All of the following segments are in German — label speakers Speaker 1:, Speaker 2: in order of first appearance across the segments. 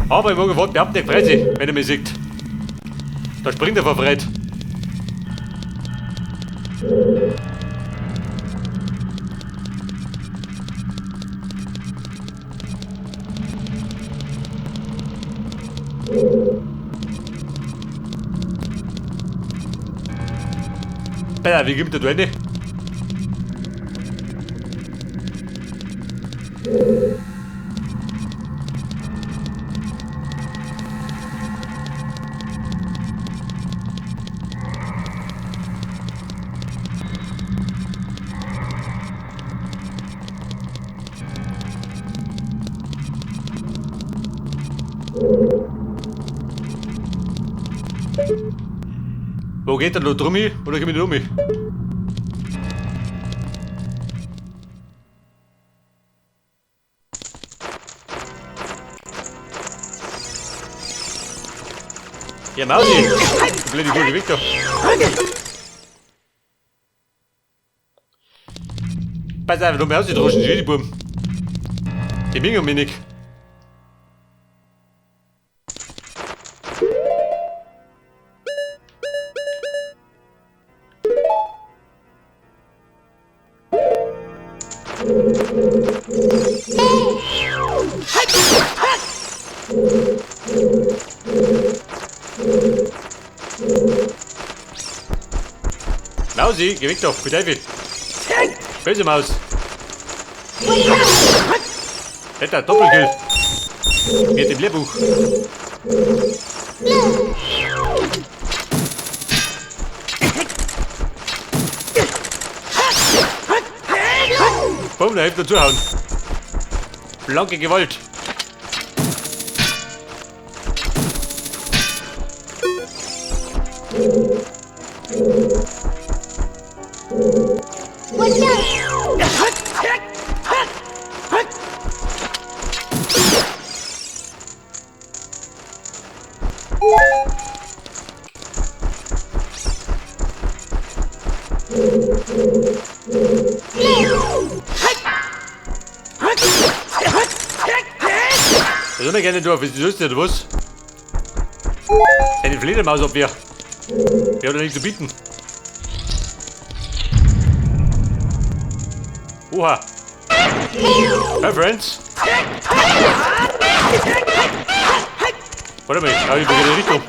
Speaker 1: Aber ich mag überhaupt nicht freut sich, wenn er mich sieht. Da springt er vor Freude. Ja, wie kommt der da rein? Wo geht der noch drum hin? Oder komm ich nicht um mich? Ja, Mausi! Du blöde Gute, weg da! Pass auf, du Mausi droschen, die Buben! Die mingen mich nicht! Mausi, geh weg doch, für Teufel! Böse Maus! Wetter, Doppelkill! Mit dem Lehrbuch! Boom, da hilft nur zuhauen! Blanke Gewalt! Was soll ich gerne tun? Willst du das oder was? Eine Fledermausabwehr. Der hat ja nichts zu bieten. Oha. Hi, Friends. Warte mal, ich bin in die Richtung.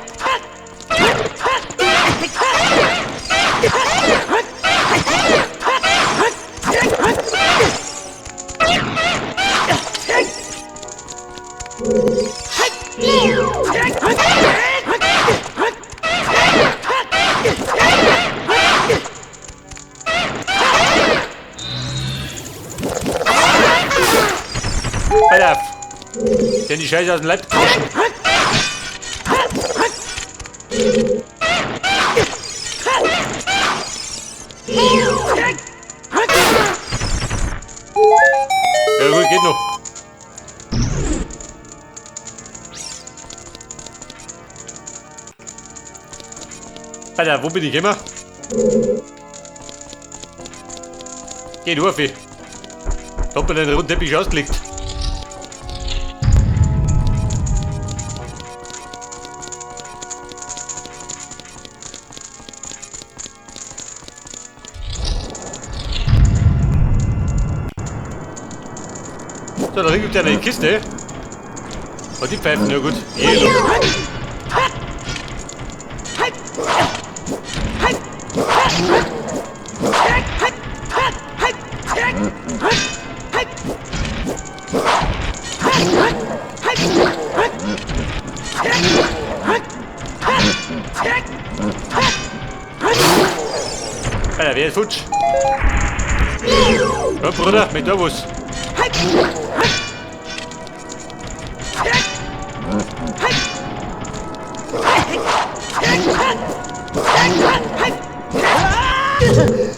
Speaker 1: Alter! Denn die Scheiße aus dem Leib getroschen. Ja gut, geht noch. Alter, wo bin ich immer? Geh nur, Fee. Da hat man den roten Teppich ausgelegt. So, da gibt es eine Kiste. Und die Pfeifen, ja gut. Jelo. Alter, wer ist futsch? Komm, Bruder, mit da was.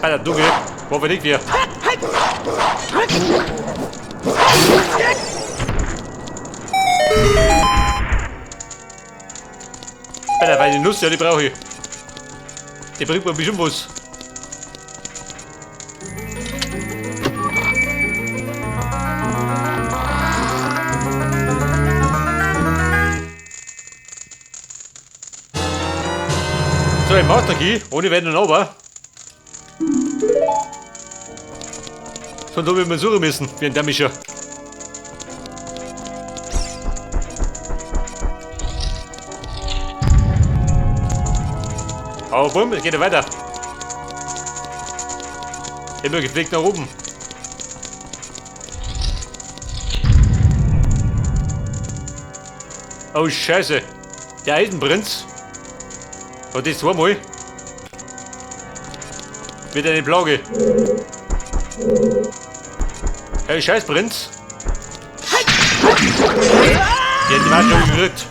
Speaker 1: Alter, du geh. Wo bin ich wir? Alter, weil die Nuss, ja, die brauche ich. Die bringt mir bestimmt was. ein Master Key, ohne Wenn und Aber. Sonst habe ich mal suchen müssen, wie ein Dämmischer. Aber bumm, es geht ja weiter. Immer gepflegt nach oben. Oh Scheiße. Der Eisenprinz. Und das zweimal. Mit einer Plage. Hey Scheißprinz. Der hat die Wahl schon gekriegt.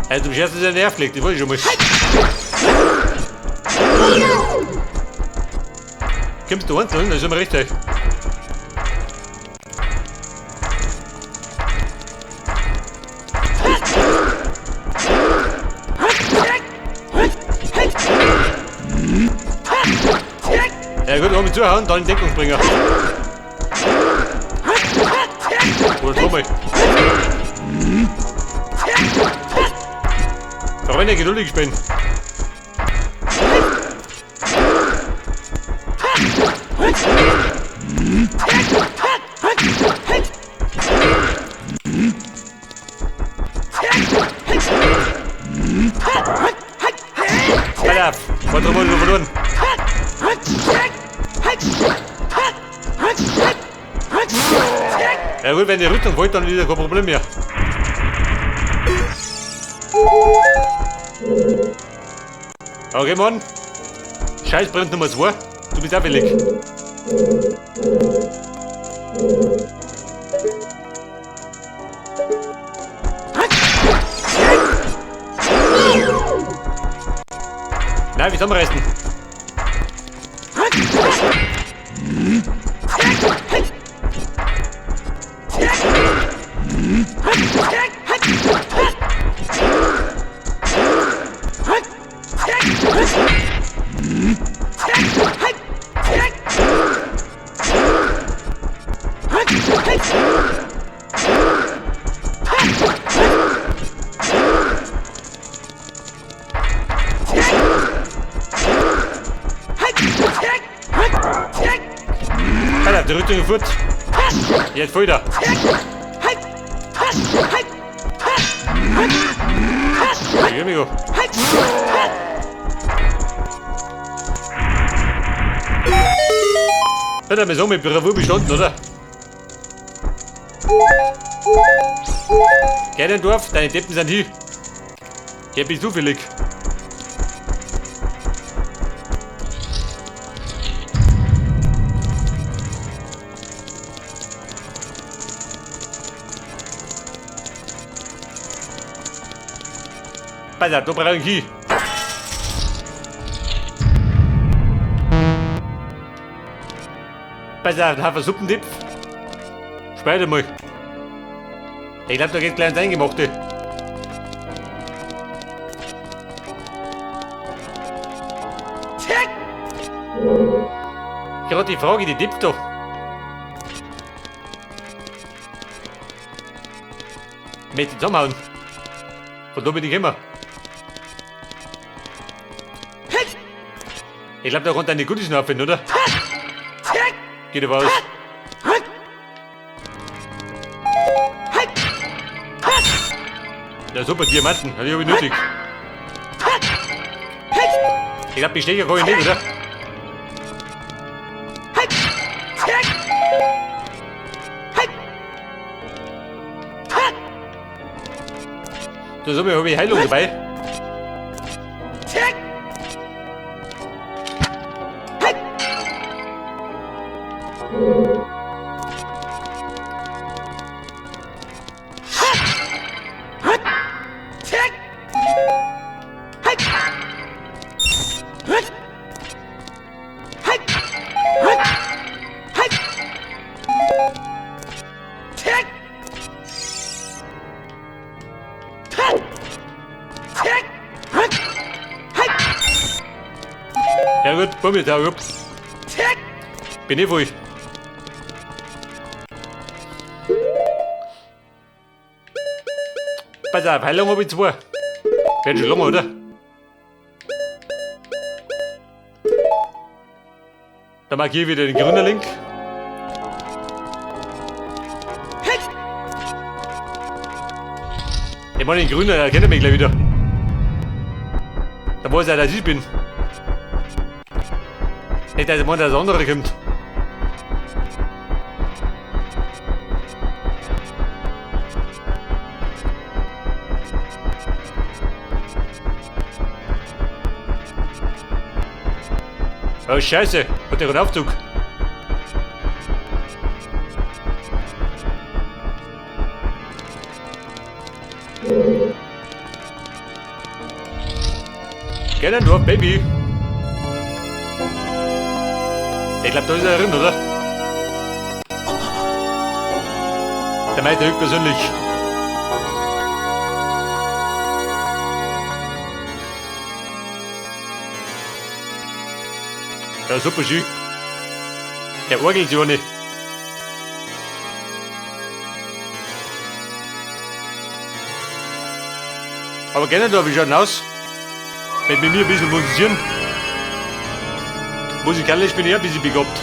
Speaker 1: Also zum Scherz ist er Nerv legt, das wollte ich schon mal. Kommst du einzeln? Das ist immer richtig. Ja gut, wir zuhauen, dann in Deckung bringen. Oder schon mal. Aber wenn ich geduldig bin. Alter, warte mal, verloren. Ja gut, wenn die Rüstung wollt, dann wieder kein Problem mehr. Okay, Mann. Scheißprinz Nummer 2. Du bist auch willig. Nein, wie soll man resten? Alter, die Rüstung fort. Jetzt wieder. Amigo. Hat er mir so mit Bravour bestanden, oder? Ganondorf, deine Deppen sind hier. Hier bist du zufällig. Pass auf, da brauche ich hin. Pass auf, da haben wir Suppendipf. Speide mal. Ich glaube, da geht gleich ins Eingemachte. Gerade die Frage, die Dipf doch. Mit zusammenhauen. Von da bin ich immer. Ich glaube, da kommt eine gute Schnaufen, oder? Geht aber aus. Ja, super, Diamanten. Die habe ich nötig. Ich glaube, die Stecher kann ich nicht, oder? Da habe ich Heilung dabei. Ja gut, komm jetzt auch ab. Bin ich wohl. Pass pass auf, Heilung habe ich 2. Wird schon lange, oder? Dann markiere ich wieder den grünen Link. Ich meine, den grünen, der erkennt mich gleich wieder. Da weiß er, dass ich bin. Nicht, dass ich meine, dass der andere kommt. Oh Scheiße, hat der einen Aufzug? Ganondorf, Baby! Ich glaub, da ist er drin, oder? Der meint er höchstpersönlich. Ja, super schön. Der orgelt ja nicht. Aber Ganondorf, wie schaut denn aus? Wenn mit mir ein bisschen musizieren. Musikalisch bin ich ein bisschen begabt.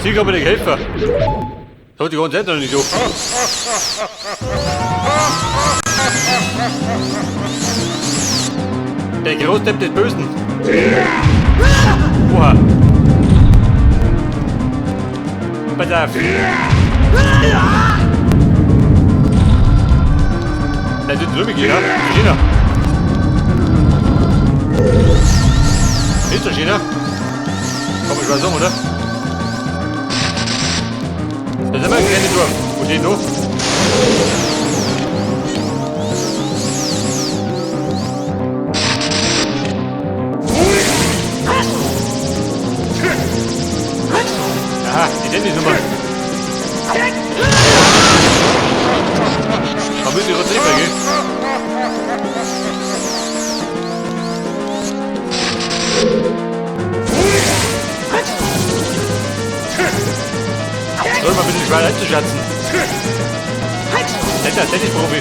Speaker 1: Sicher aber nicht helfen. Das hat die ganze Zeit noch nicht so. Der Großdepp des Bösen. Oha. Pass auf. Das ist drüben gehen, China. Ist der China? Komm, ich mal sagen, oder? Da sind wir in Ganondorf. Wo steht noch? Aha, die Tennisnummer. Da müssen wir uns nicht mehr gehen. Soll mal ein bisschen schwer einzuschätzen. Netter Tennisprofi.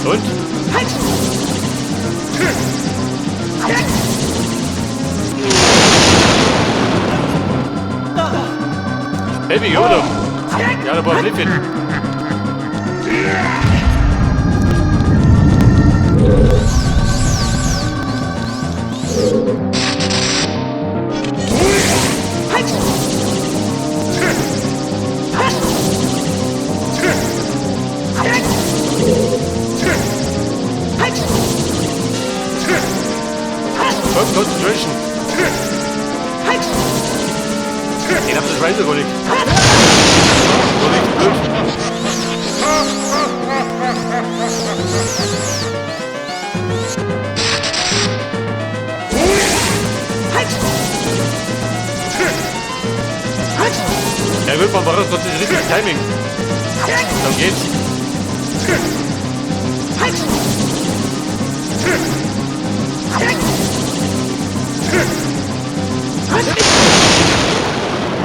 Speaker 1: Und? Baby, oder? Ja, da braucht es nicht. Concentration. Den habt ihr das Reise wohl nicht. So nicht gut. Ja, wird man braucht trotzdem das richtige Timing. Dann geht's.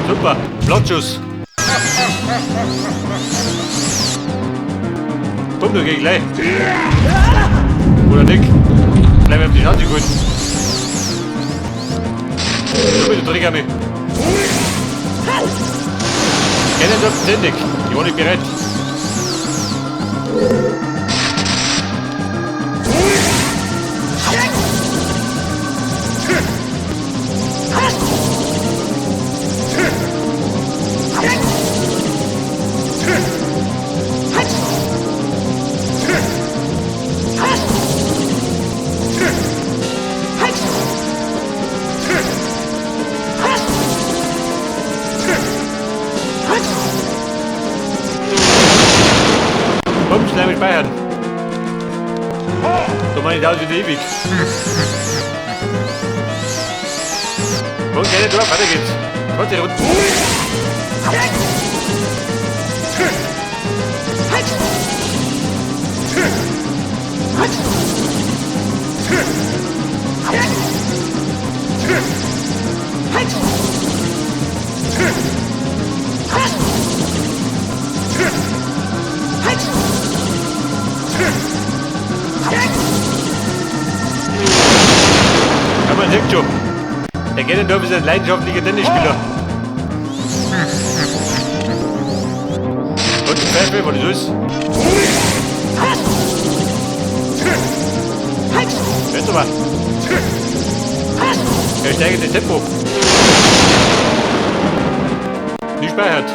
Speaker 1: Super, Blattschuss. Komm, du geh gleich. Oder nicht? Bleib auf die Schanze gut. So bitte, drück an mich. Ganondorf ist endlich. Ich war nicht bereit. Komm, schnell mit speichern. So meine ich aus wie ewig. Komm, keine Dorf, weiter geht's. Kommt hier runter. Ja, man sieht schon. Der Ganondorf ist ein leidenschaftlicher Tennisspieler. Und die Pfeife, was das ist? Hörst du mal? Er steigt in Tempo. Nicht speichert.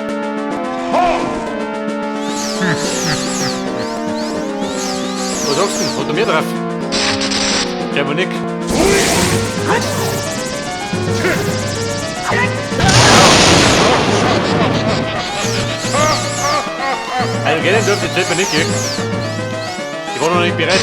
Speaker 1: Was sagst du? Hat er mehr drauf? Der war nicht. Also Ganondorf, das zählt mir nicht, gell? Ich war noch nicht bereit.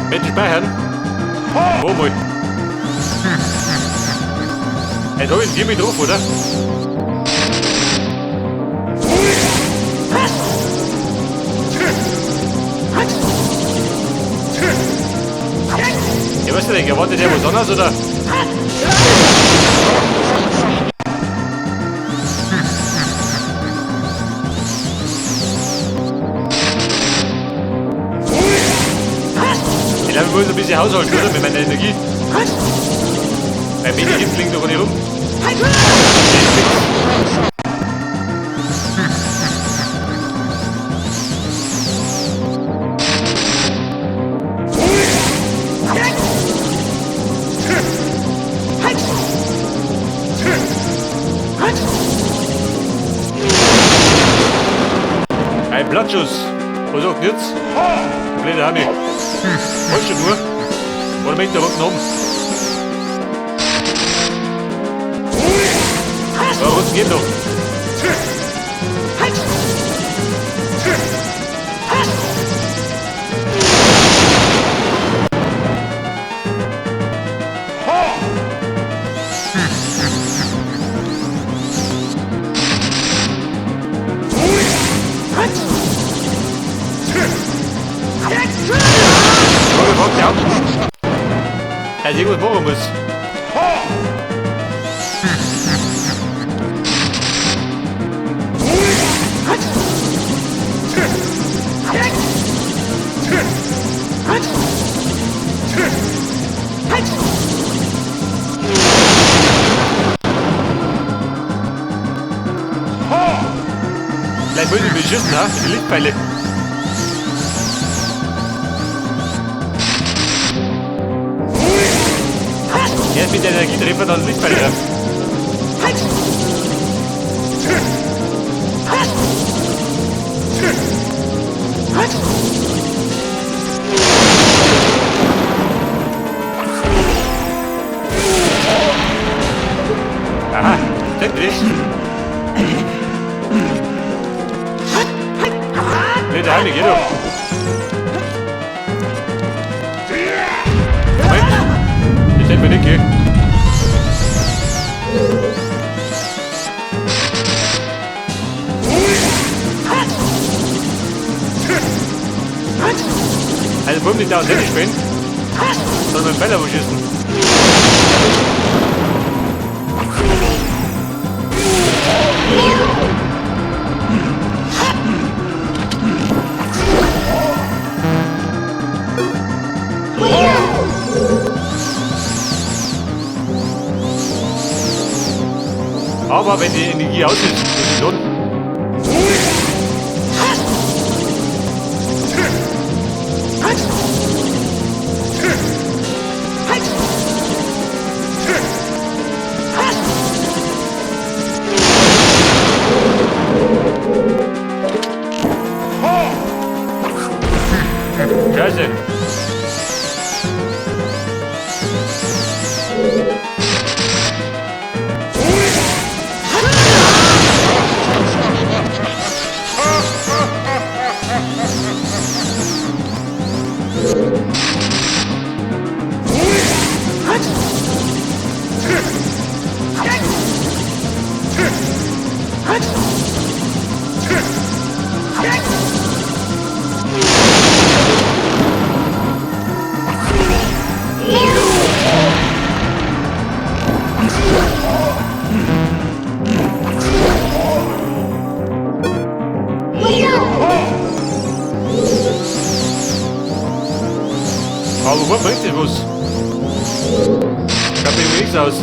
Speaker 1: Bitte speichern. Wo mal? Jetzt hab ich ihn mit drauf, oder? Ja, was denn? Erwartet der was anderes, oder? Ich glaube, ich muss ein bisschen haushalten, oder? Mit meiner Energie. Mein Mini fliegt doch nicht rum. Ein Blattschuss. Was sagt jetzt? Blöde Hanni. Weißt du nur? Oder möchte der unten oben? Ja, unten geht noch. Dass ich irgendwas machen muss. Vielleicht muss ich mich schießen, ha? Die Lichtpfeile. Erst mit der Energietreffer, dann Lichtpfeile drauf. Aha, endlich. Blöde Heime, geh doch. Sehen wir nicht, gell? Also warum nicht da und nicht spielen, sondern Fäller schießen. Aber wenn die Energie aus ist, muss ich lohnen. Scheiße. Aber wo bringt das was? Ich hab irgendwie nichts aus.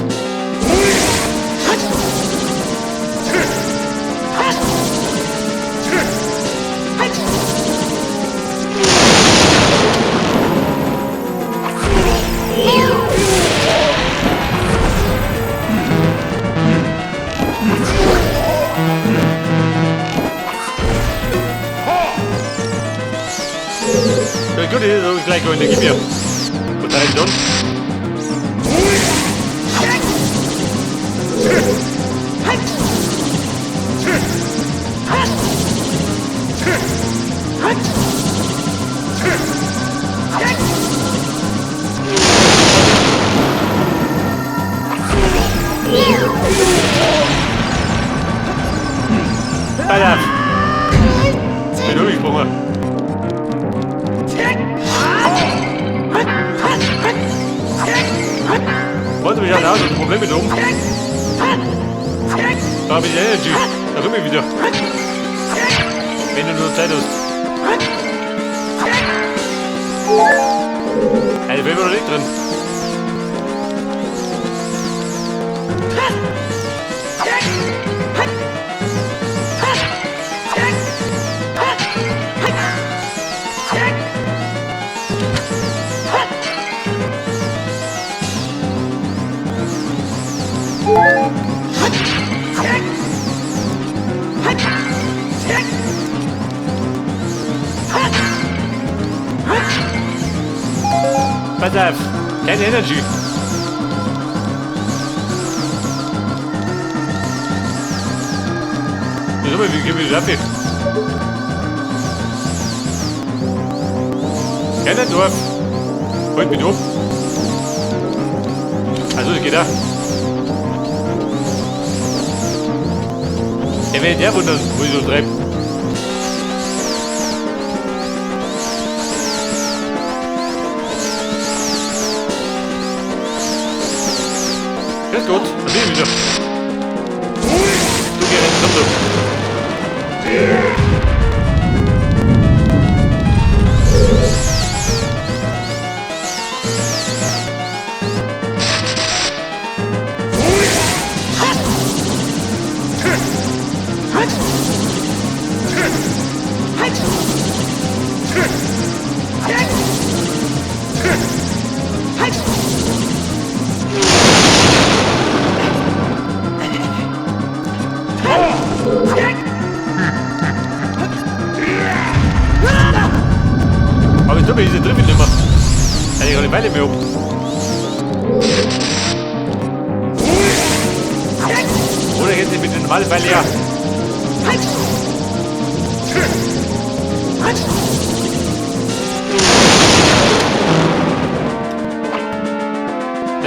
Speaker 1: Ja, gut, das ist gleich in der Gewehr. Und da ist dann. Alter! Ich bin durchgesprungen. Wollte mich halt aus, das Problem mit oben. Da habe ich die Energy. Da komme ich wieder. Wenn du nur Zeit hast. Eine Film noch nicht drin. Pass auf, keine Energy. Schau mal, wie gehen wir das ab? Ganondorf. Halt mich ab. Also, das geht auch. Der wird der wundern, wo ich so treibe. Grüß Gott, da bin ich wieder. Du geh rein, komm du. Aber ich glaube, ich treffe ihn nicht mehr. Ich habe eine Weile mehr ab. Oder jetzt mit den normalen Pfeilen ja.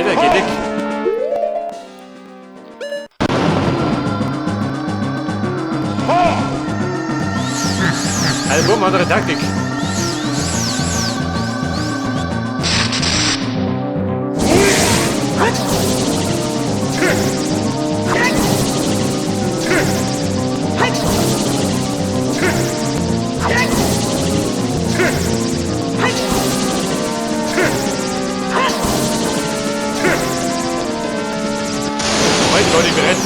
Speaker 1: Nein, der geht weg. Also, bumm, andere Taktik. Moment, war ich bereit?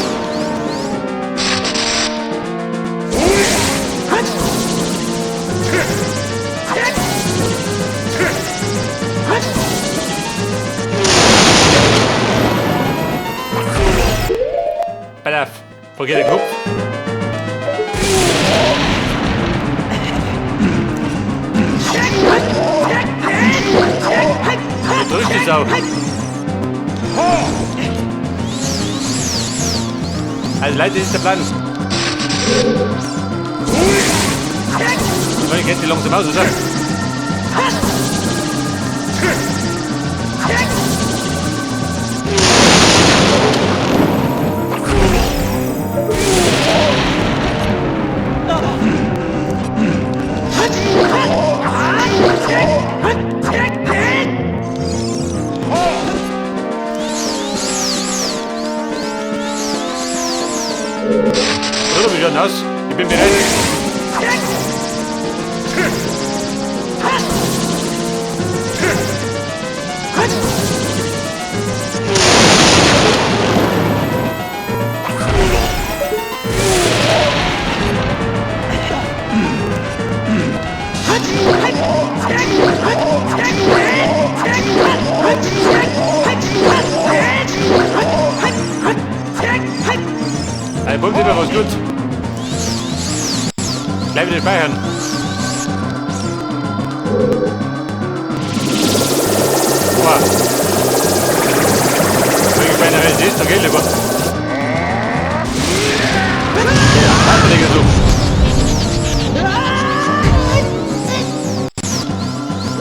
Speaker 1: Pass auf, vergiss den Kopf. Du drückst die Sau. Also Leute, das ist der Plan. Ich kenne die langsam aus, oder? Oder wie schaut aus? Ich bin bereit. Ein Punkt immer was gut. Gleich wieder speichern. Oha. Ich meine, wenn es ist, dann geht lieber. Hast du nicht gesucht?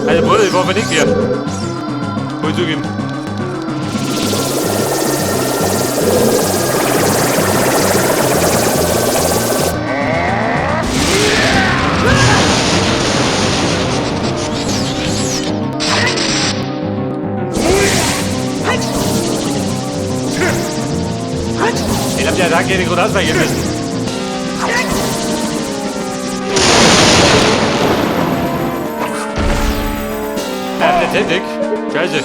Speaker 1: Also Bruder, ich war vernickt hier. Muss ich zugeben. Ich hab die Attacke nicht gut ausweichen müssen. Letztendlich. Scheiße.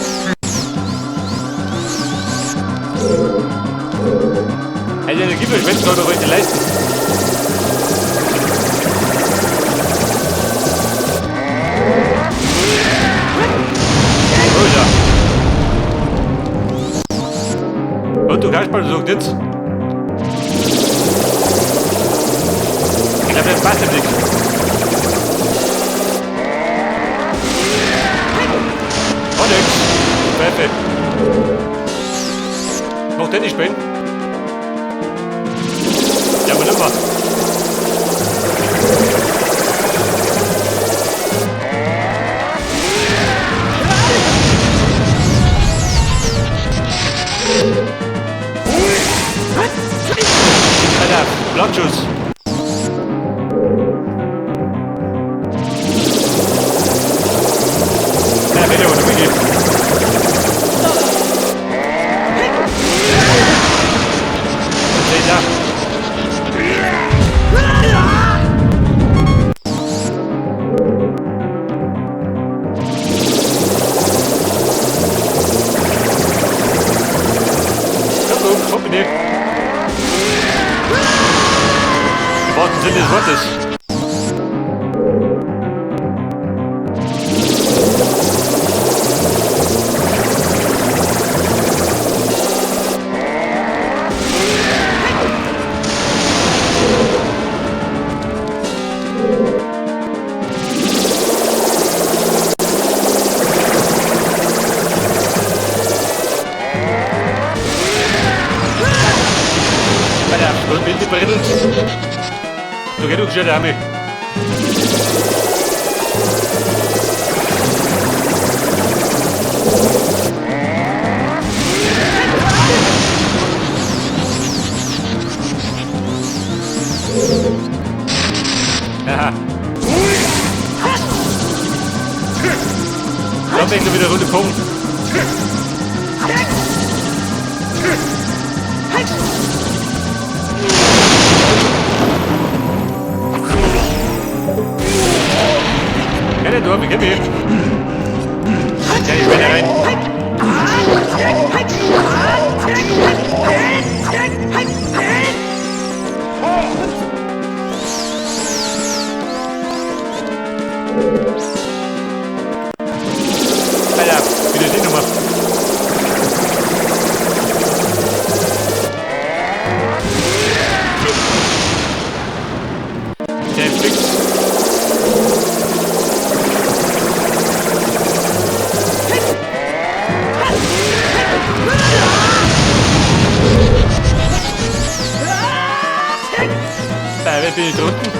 Speaker 1: Also Energieverschwendung soll man heute leisten. Und du kannst mal gesagt jetzt. Ich glaube, das passt nicht. Oh nix. Pfeife. Noch den nicht spielen? Ja, aber nimmer. Alter, Blockschuss. Ja, bitte, wo du mitgibst. Steht da. Komm mit dir. Im wahrsten Sinne des Wortes. Und bin gebrittelt. So geht schon damit. darf echt noch wieder runterkommen. Ganondorf, ich kenn mich. Ja, ich bin da rein. Alter, wieder die Nummer. Der fix. Wer bin ich drunten?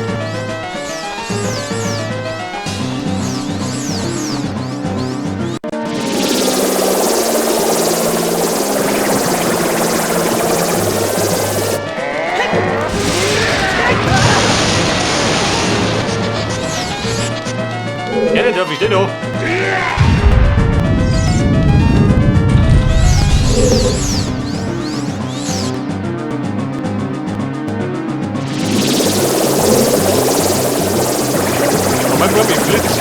Speaker 1: Ja, dann darf ich den noch. Mein Gott, ich Blitz.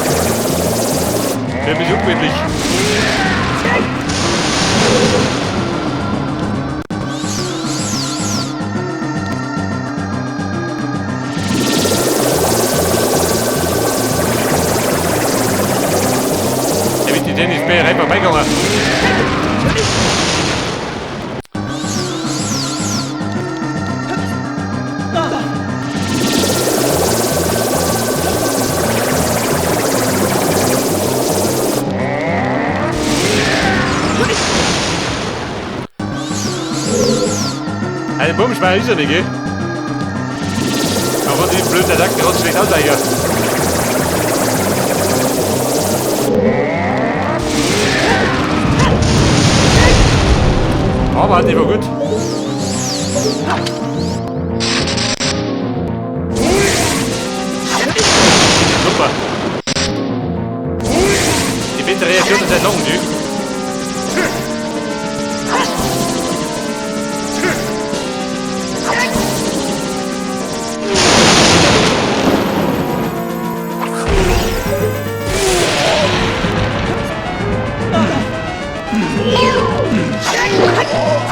Speaker 1: Der ist ungemütlich. Der wird die Tennisbälle rein vorbeigegangen. Ein Bummschmeier ist er nicht, gell? Aber die blöde Attacke hat schlecht aus, hier. Aber hat nicht mehr gut. Super. Die beste Reaktion ist seit langem, nicht?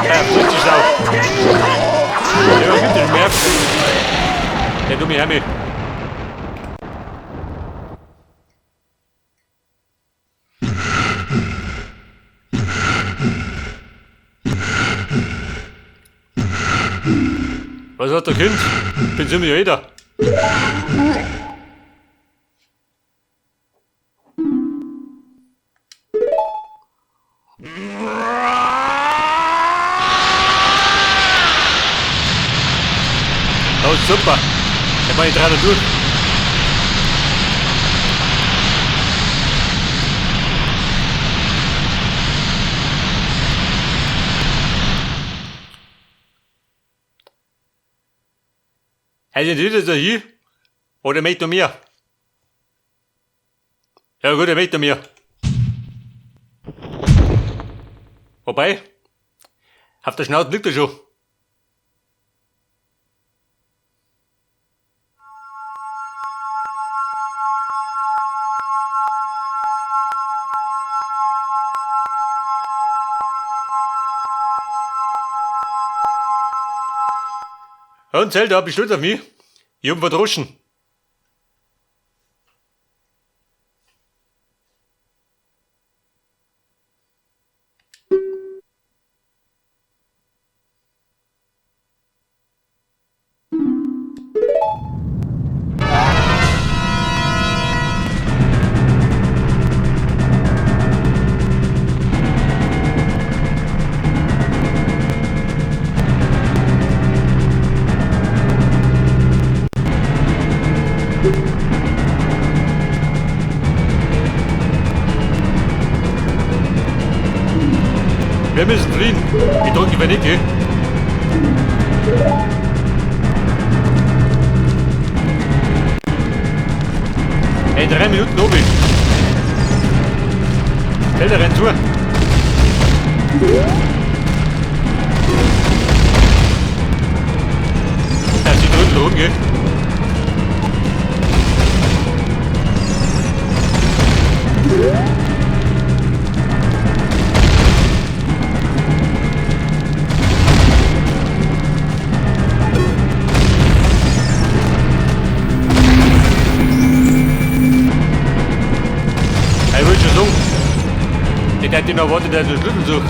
Speaker 1: Ja, Blitze Sau. Ja, was gibt es mehr? Der dumme Hermi. Was hat der Kind? Bin ziemlich jeder. Oh, super. Der war ich dran durch. Also ist er hier? Oder möchte er mehr? Ja gut, er möchte mehr. Wobei, auf der Schnauze liegt er schon. Und Zelda, bist du stolz auf mich? Ich hab ihn verdroschen. Wir müssen fliehen. Ich drücke über Nicke. In 3 Minuten oben. Zelda rennt zu. Ja, sie drüben rum, gell? Ich will schon sagen, ich hätte noch warten, dass ich den Schlüssel suche.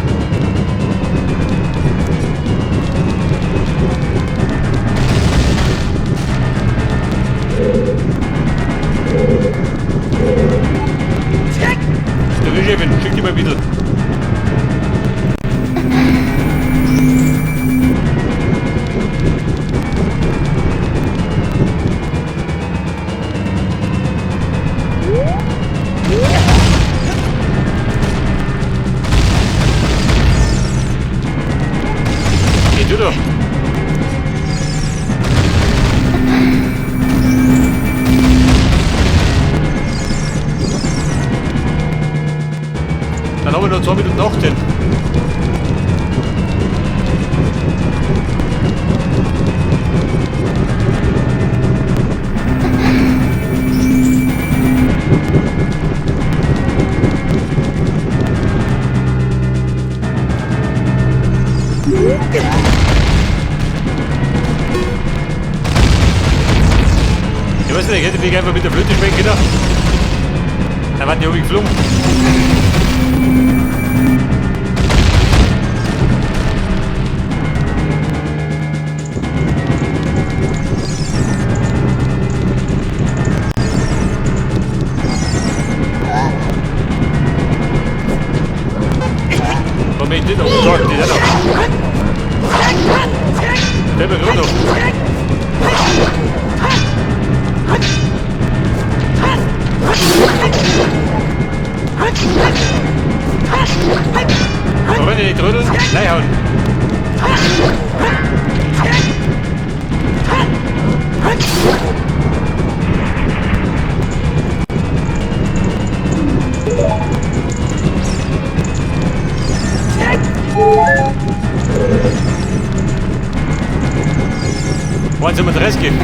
Speaker 1: Der Chefin, schick die mal wieder. Geh du doch. Dann haben wir noch 2 Minuten 18. Ich weiß nicht, ich hätte mich einfach mit der Flöte spielen können. Dann waren die oben geflogen. Moment, nicht auf den Tag, die da noch. Der wird runter. Aber wenn ihr nicht trödeln, reinhauen. Wollen Sie mir den Rest geben?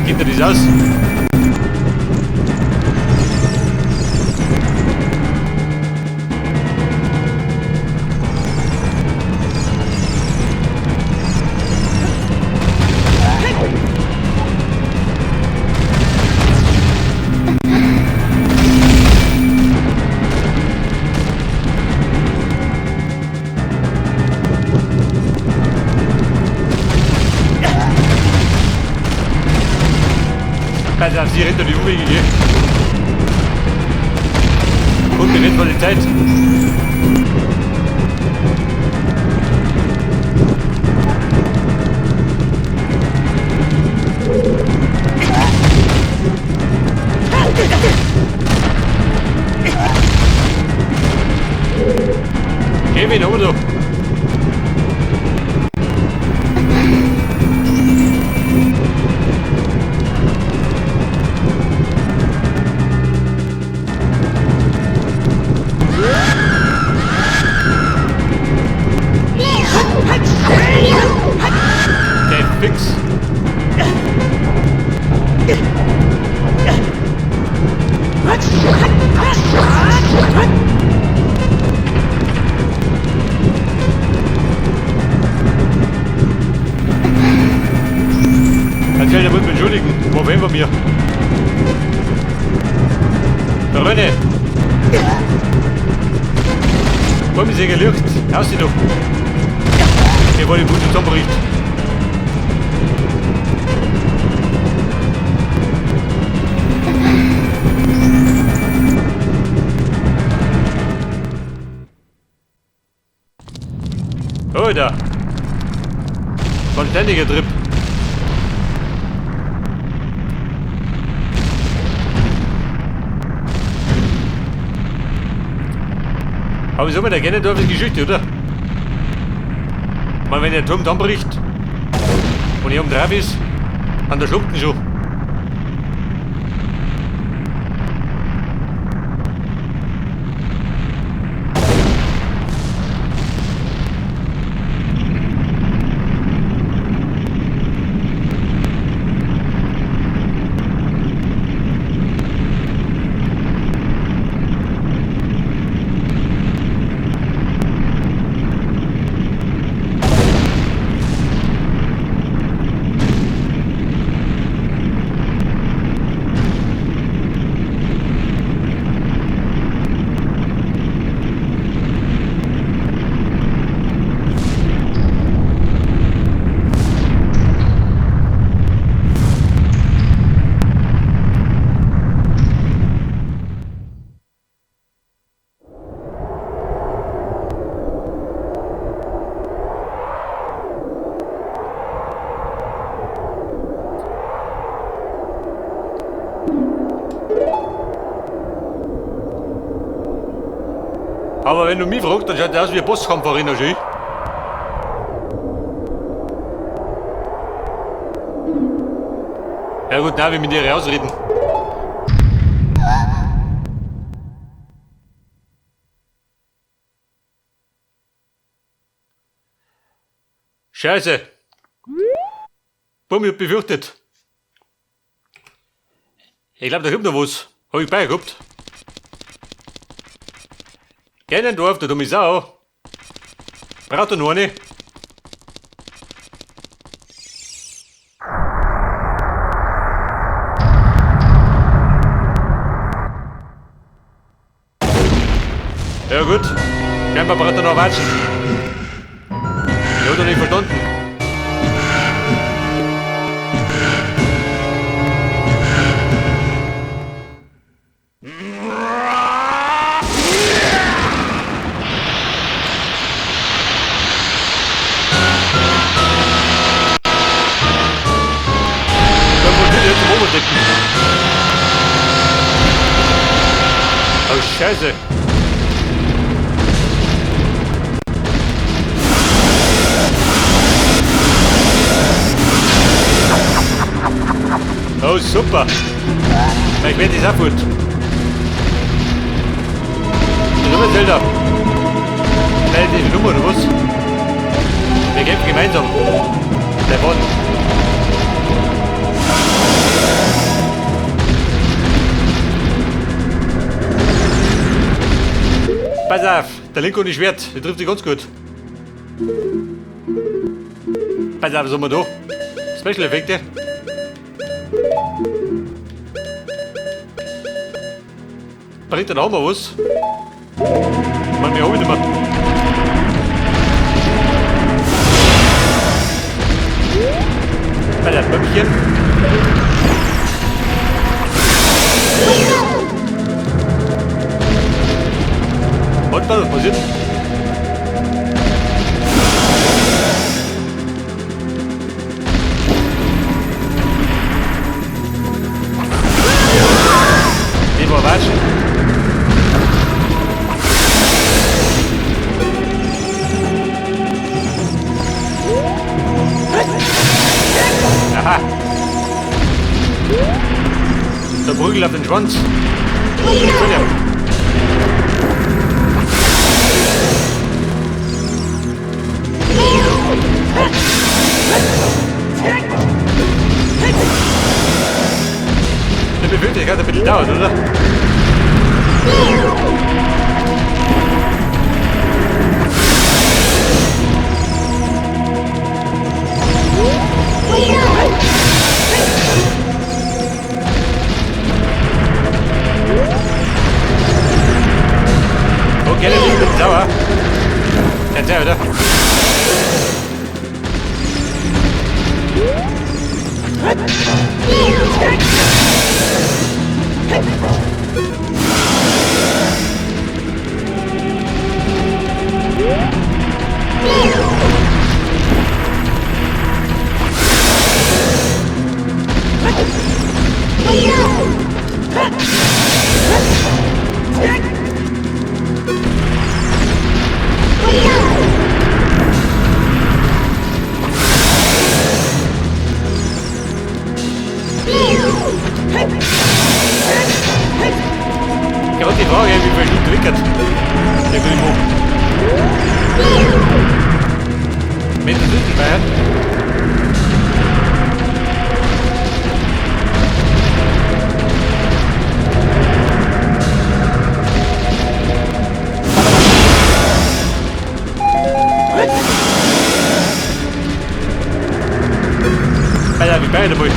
Speaker 1: Gibt er das aus? Also haben sie hinter die Umwege gehen. Und gewinnt mal die Zeit. Geh wieder, oder? Fix. Erzähl, der muss mich entschuldigen. Wo wählen wir mir? Der René. Komm, ist ja gelügt. Haus sie doch. Wir wollen den guten Zusammenbericht. Oh, da. Vollständiger Trip. Aber so mit der Ganondorf ist Geschichte, oder? Mal wenn der Turm dann bricht und hier um drauf ist, an der Schluchten schon. Aber wenn du mich fragst, dann schaut das aus wie ein Bosskampf-Arena, schön. Ja gut, nein, wir mit dir rausreden. Scheiße. Bumm, ich hab befürchtet. Ich glaube, da kommt noch was. Hab ich bei gehabt. Ganondorf, du dumme Sau. Braucht er noch eine? Ja gut, scheinbar braucht er noch watschen. Ich hab doch nicht verstanden. Oh Scheiße. Oh super. Ich werde das auch gut. Legend of Zelda. Nein, die Nummer oder was? Wir kämpfen gemeinsam. Der Bonn. Pass auf, der linke und die Schwert, der trifft dich ganz gut. Pass auf, was haben wir da? Special Effekte. Bringt dann auch mal was? Man, wir haben nicht mehr. Pass auf, Bömmchen. Und was passiert? Den wir watschen. Aha. Der Prügel auf den Schwanz. Der Beweglichkeit hat ein bisschen dauert, oder? Okay, der Ding wird sauer. Ganz sehr, oder? Ich habe die Frage, wie viel Stunden wickert. Der will hoch. Mit der dritten Feier. Alter, wie beide wohl.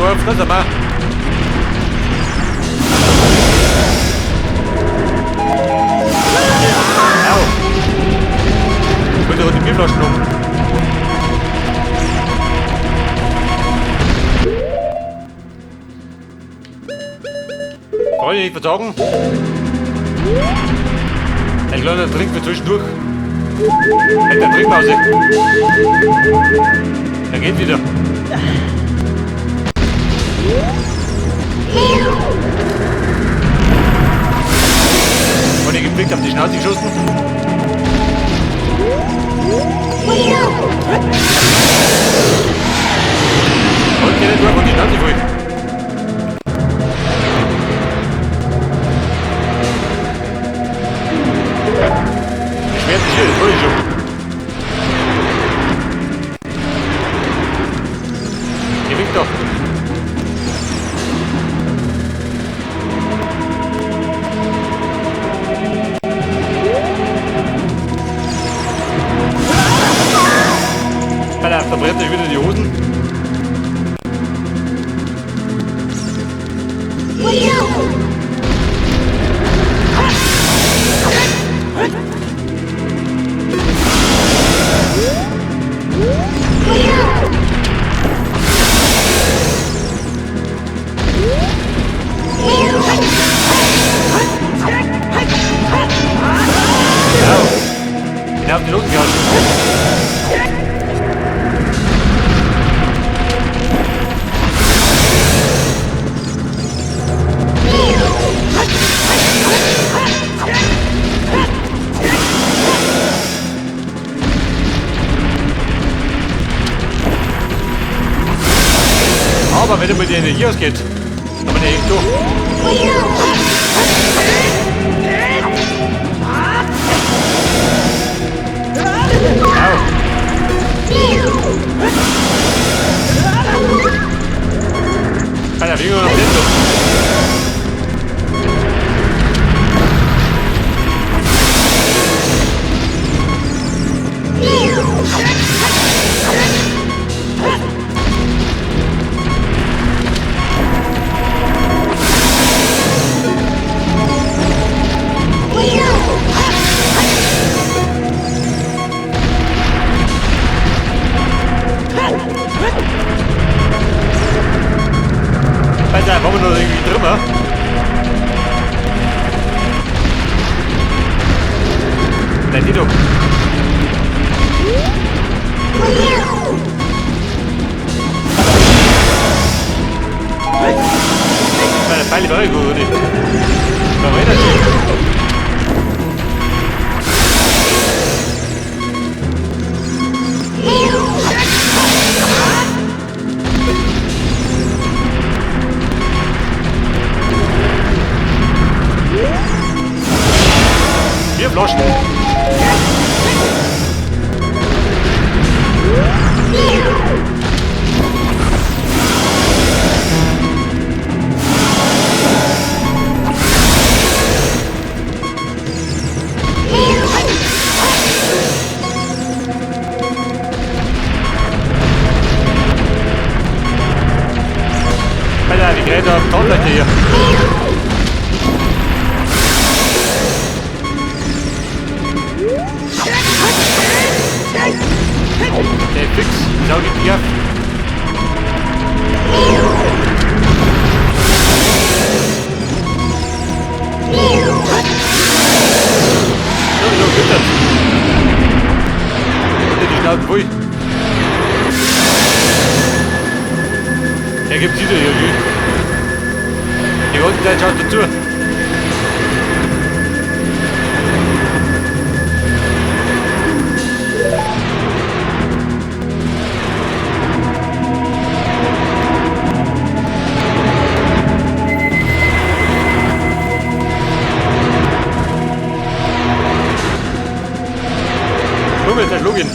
Speaker 1: Ganondorf, das sind wir. Au! Ich wollte doch die Bierflaschen um. Freunde, nicht verzagen. Ein kleiner Trink für zwischendurch. Halt der Trinkpause. Er geht wieder. Und ich gepickt auf die Schnauze geschossen. Und geht nicht durch von die Schnauze voll. Das Schwert ist hier, das wollte ich schon. Geh weg doch. Da brennt sich wieder die Hosen. Genau, auf die Hosen gehauen. Aber wenn mal die Energie ausgeht, kann man ja echt durch. Au. Kann der Finger noch nicht so. Da waren wir noch irgendwie drüber. Nein, die doch. Meine Pfeile war gut, oder nicht? Warum ist das nicht? Vier Flaschen. Alter, die Geräte haben Tonleute hier. Der Fix, sau die Bier. So, gibt das. Und die Schnauze voll. Er gibt wieder hier, Jüd. Die ganze Zeit schaut dazu. Login.